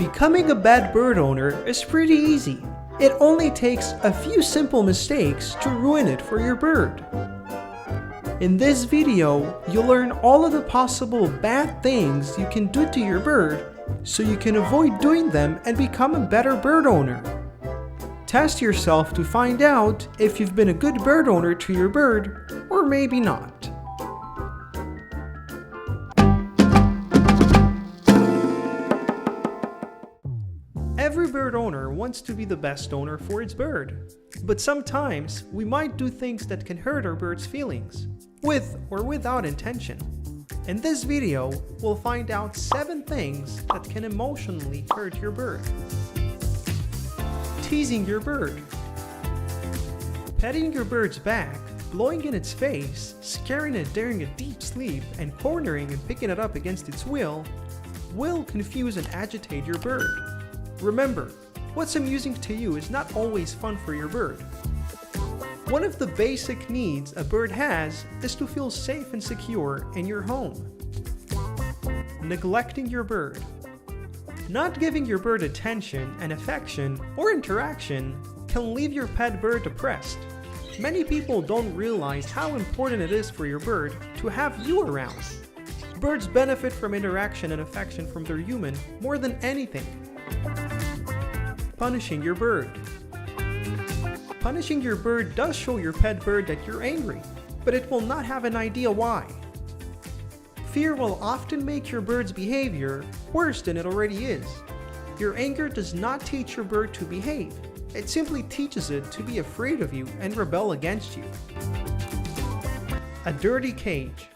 Becoming a bad bird owner is pretty easy. It only takes a few simple mistakes to ruin it for your bird. In this video, you'll learn all of the possible bad things you can do to your bird so you can avoid doing them and become a better bird owner. Test yourself to find out if you've been a good bird owner to your bird or maybe not. Every bird owner wants to be the best owner for its bird, but sometimes we might do things that can hurt our bird's feelings, with or without intention. In this video, we'll find out 7 things that can emotionally hurt your bird. Teasing your bird. Petting your bird's back, blowing in its face, scaring it during a deep sleep, and cornering and picking it up against its will confuse and agitate your bird. Remember, what's amusing to you is not always fun for your bird. One of the basic needs a bird has is to feel safe and secure in your home. Neglecting your bird. Not giving your bird attention and affection or interaction can leave your pet bird depressed. Many people don't realize how important it is for your bird to have you around. Birds benefit from interaction and affection from their human more than anything. Punishing your bird. Punishing your bird does show your pet bird that you're angry, but it will not have an idea why. Fear will often make your bird's behavior worse than it already is. Your anger does not teach your bird to behave. It simply teaches it to be afraid of you and rebel against you. A dirty cage.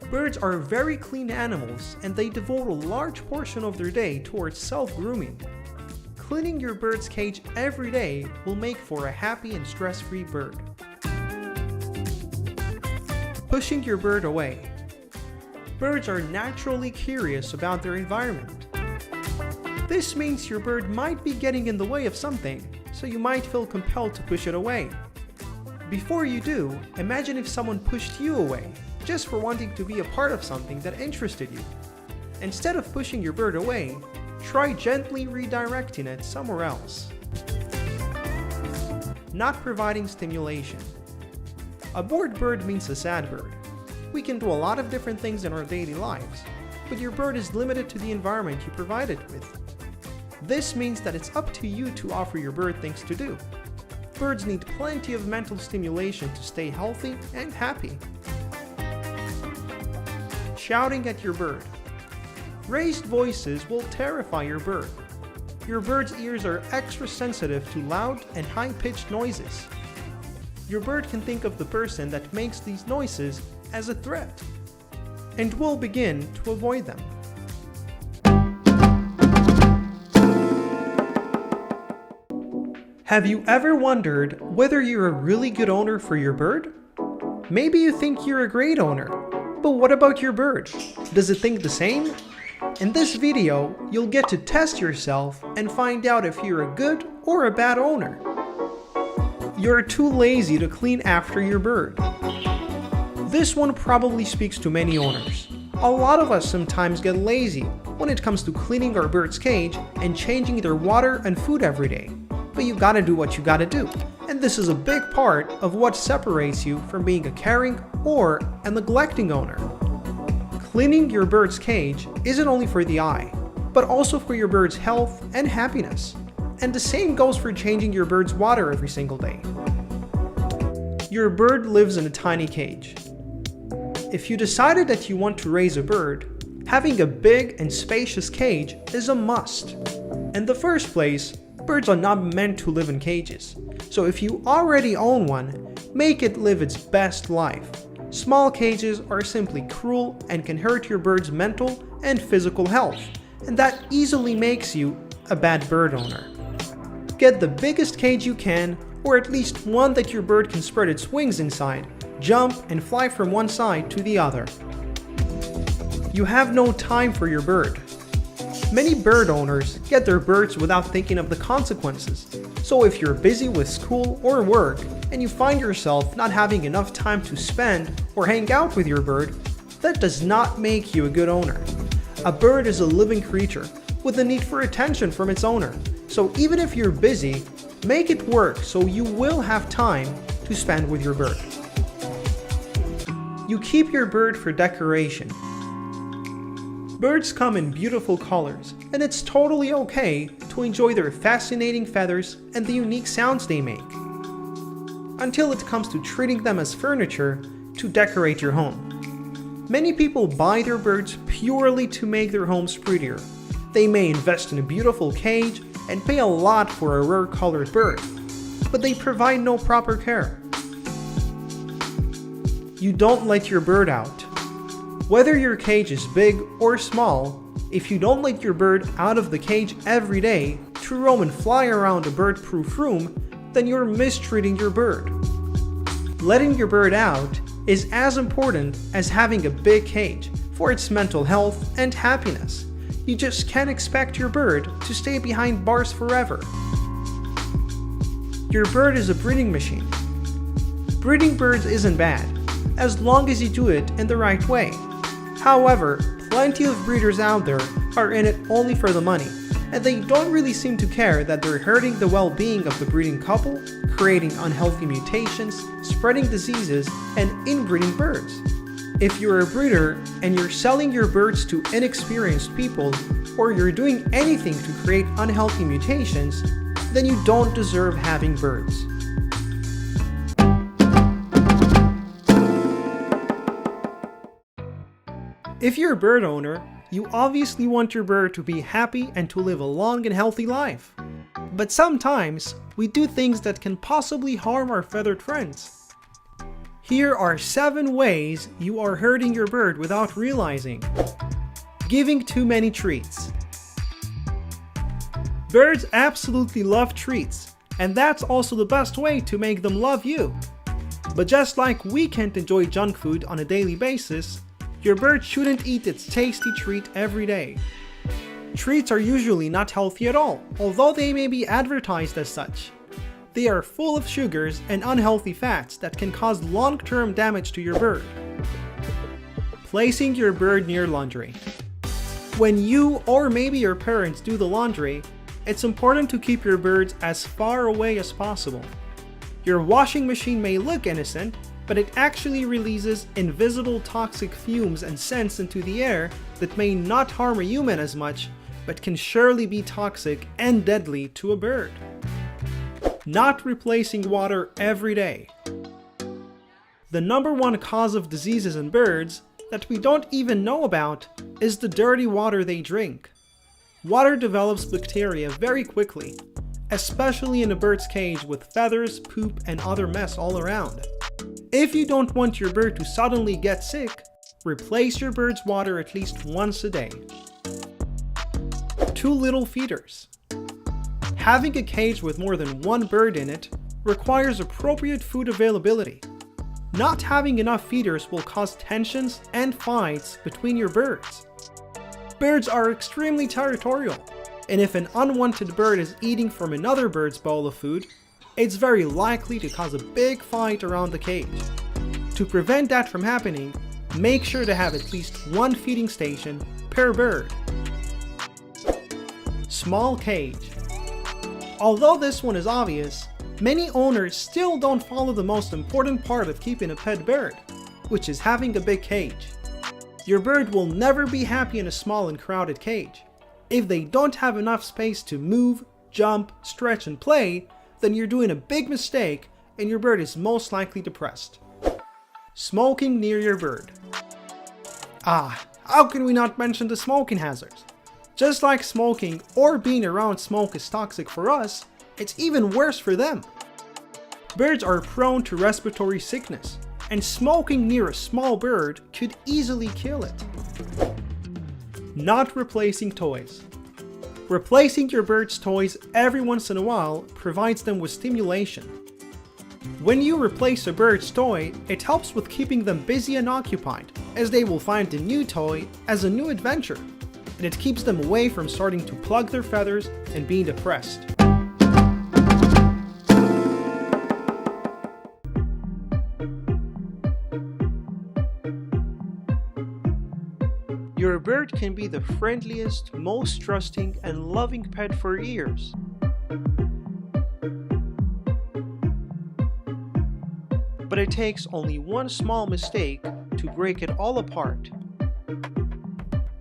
Birds are very clean animals and they devote a large portion of their day towards self-grooming. Cleaning your bird's cage every day will make for a happy and stress-free bird. Pushing your bird away. Birds are naturally curious about their environment. This means your bird might be getting in the way of something, so you might feel compelled to push it away. Before you do, imagine if someone pushed you away, just for wanting to be a part of something that interested you. Instead of pushing your bird away, try gently redirecting it somewhere else. Not providing stimulation. A bored bird means a sad bird. We can do a lot of different things in our daily lives, but your bird is limited to the environment you provide it with. This means that it's up to you to offer your bird things to do. Birds need plenty of mental stimulation to stay healthy and happy. Shouting at your bird. Raised voices will terrify your bird. Your bird's ears are extra sensitive to loud and high-pitched noises. Your bird can think of the person that makes these noises as a threat and will begin to avoid them. Have you ever wondered whether you're a really good owner for your bird? Maybe you think you're a great owner, but what about your bird? Does it think the same? In this video, you'll get to test yourself and find out if you're a good or a bad owner. You're too lazy to clean after your bird. This one probably speaks to many owners. A lot of us sometimes get lazy when it comes to cleaning our bird's cage and changing their water and food every day. But you gotta do what you gotta do. And this is a big part of what separates you from being a caring or a neglecting owner. Cleaning your bird's cage isn't only for the eye, but also for your bird's health and happiness. And the same goes for changing your bird's water every single day. Your bird lives in a tiny cage. If you decided that you want to raise a bird, having a big and spacious cage is a must. In the first place, birds are not meant to live in cages. So if you already own one, make it live its best life. Small cages are simply cruel and can hurt your bird's mental and physical health, and that easily makes you a bad bird owner. Get the biggest cage you can, or at least one that your bird can spread its wings inside, jump and fly from one side to the other. You have no time for your bird. Many bird owners get their birds without thinking of the consequences. So if you're busy with school or work and you find yourself not having enough time to spend or hang out with your bird, that does not make you a good owner. A bird is a living creature with the need for attention from its owner. So even if you're busy, make it work so you will have time to spend with your bird. You keep your bird for decoration. Birds come in beautiful colors, and it's totally okay to enjoy their fascinating feathers and the unique sounds they make. Until it comes to treating them as furniture to decorate your home. Many people buy their birds purely to make their homes prettier. They may invest in a beautiful cage and pay a lot for a rare colored bird, but they provide no proper care. You don't let your bird out. Whether your cage is big or small, if you don't let your bird out of the cage every day to roam and fly around a bird-proof room, then you're mistreating your bird. Letting your bird out is as important as having a big cage for its mental health and happiness. You just can't expect your bird to stay behind bars forever. Your bird is a breeding machine. Breeding birds isn't bad, as long as you do it in the right way. However, plenty of breeders out there are in it only for the money, and they don't really seem to care that they're hurting the well-being of the breeding couple, creating unhealthy mutations, spreading diseases, and inbreeding birds. If you're a breeder and you're selling your birds to inexperienced people, or you're doing anything to create unhealthy mutations, then you don't deserve having birds. If you're a bird owner, you obviously want your bird to be happy and to live a long and healthy life. But sometimes, we do things that can possibly harm our feathered friends. Here are 7 ways you are hurting your bird without realizing. Giving too many treats. Birds absolutely love treats, and that's also the best way to make them love you. But just like we can't enjoy junk food on a daily basis, your bird shouldn't eat its tasty treat every day. Treats are usually not healthy at all, although they may be advertised as such. They are full of sugars and unhealthy fats that can cause long-term damage to your bird. Placing your bird near laundry. When you or maybe your parents do the laundry, it's important to keep your birds as far away as possible. Your washing machine may look innocent, but it actually releases invisible toxic fumes and scents into the air that may not harm a human as much, but can surely be toxic and deadly to a bird. Not replacing water every day. The #1 cause of diseases in birds that we don't even know about is the dirty water they drink. Water develops bacteria very quickly, especially in a bird's cage with feathers, poop, and other mess all around. If you don't want your bird to suddenly get sick, replace your bird's water at least once a day. Too little feeders. Having a cage with more than 1 bird in it requires appropriate food availability. Not having enough feeders will cause tensions and fights between your birds. Birds are extremely territorial, and if an unwanted bird is eating from another bird's bowl of food, it's very likely to cause a big fight around the cage. To prevent that from happening, make sure to have at least 1 feeding station per bird. Small cage. Although this one is obvious, many owners still don't follow the most important part of keeping a pet bird, which is having a big cage. Your bird will never be happy in a small and crowded cage. If they don't have enough space to move, jump, stretch, and play, then you're doing a big mistake and your bird is most likely depressed. Smoking near your bird. How can we not mention the smoking hazards? Just like smoking or being around smoke is toxic for us, it's even worse for them. Birds are prone to respiratory sickness, and smoking near a small bird could easily kill it. Not replacing toys. Replacing your bird's toys every once in a while provides them with stimulation. When you replace a bird's toy, it helps with keeping them busy and occupied, as they will find a new toy as a new adventure, and it keeps them away from starting to plug their feathers and being depressed. Your bird can be the friendliest, most trusting, and loving pet for years. But it takes only one small mistake to break it all apart.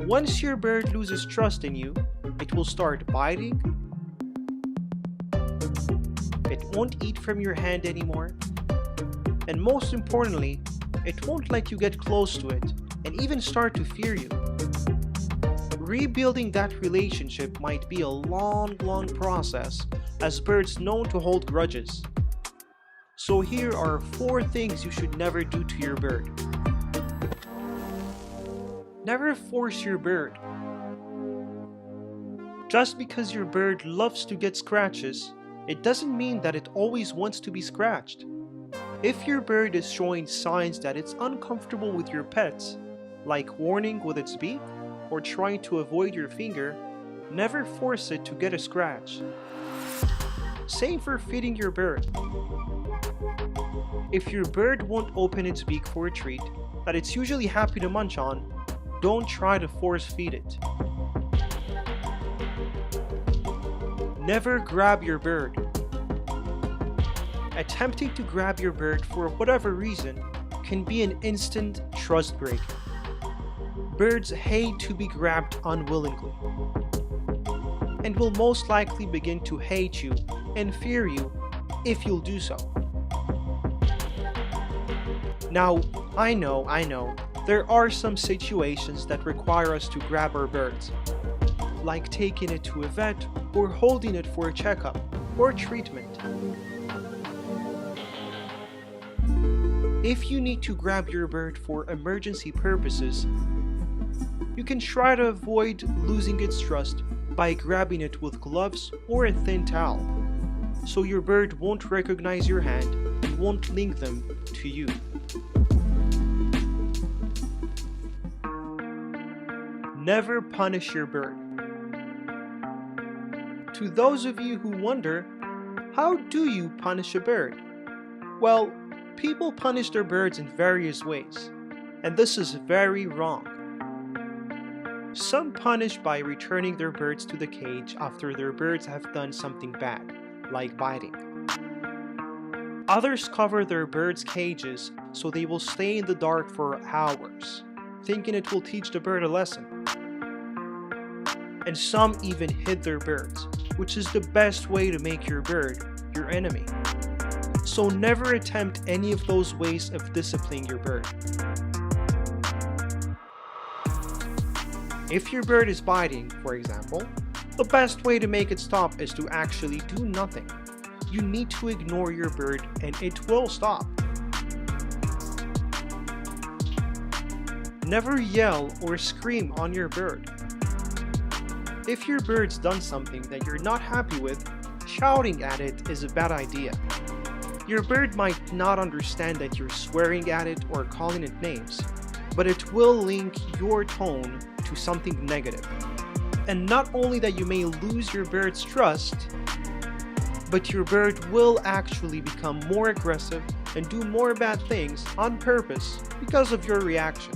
Once your bird loses trust in you, it will start biting, it won't eat from your hand anymore, and most importantly, it won't let you get close to it and even start to fear you. Rebuilding that relationship might be a long process, as birds known to hold grudges. So here are 4 things you should never do to your bird. Never force your bird. Just because your bird loves to get scratches, it doesn't mean that it always wants to be scratched. If your bird is showing signs that it's uncomfortable with your pets, like warning with its beak or trying to avoid your finger, never force it to get a scratch. Same for feeding your bird. If your bird won't open its beak for a treat that it's usually happy to munch on, don't try to force feed it. Never grab your bird. Attempting to grab your bird for whatever reason can be an instant trust breaker. Birds hate to be grabbed unwillingly, and will most likely begin to hate you and fear you if you'll do so. Now, I know, there are some situations that require us to grab our birds, like taking it to a vet or holding it for a checkup or treatment. If you need to grab your bird for emergency purposes, you can try to avoid losing its trust by grabbing it with gloves or a thin towel, so your bird won't recognize your hand and won't link them to you. Never punish your bird. To those of you who wonder, how do you punish a bird? Well, people punish their birds in various ways, and this is very wrong. Some punish by returning their birds to the cage after their birds have done something bad, like biting. Others cover their birds' cages so they will stay in the dark for hours, thinking it will teach the bird a lesson. And some even hit their birds, which is the best way to make your bird your enemy. So never attempt any of those ways of disciplining your bird. If your bird is biting, for example, the best way to make it stop is to actually do nothing. You need to ignore your bird and it will stop. Never yell or scream on your bird. If your bird's done something that you're not happy with, shouting at it is a bad idea. Your bird might not understand that you're swearing at it or calling it names, but it will link your tone to something negative. And not only that you may lose your bird's trust, but your bird will actually become more aggressive and do more bad things on purpose because of your reaction.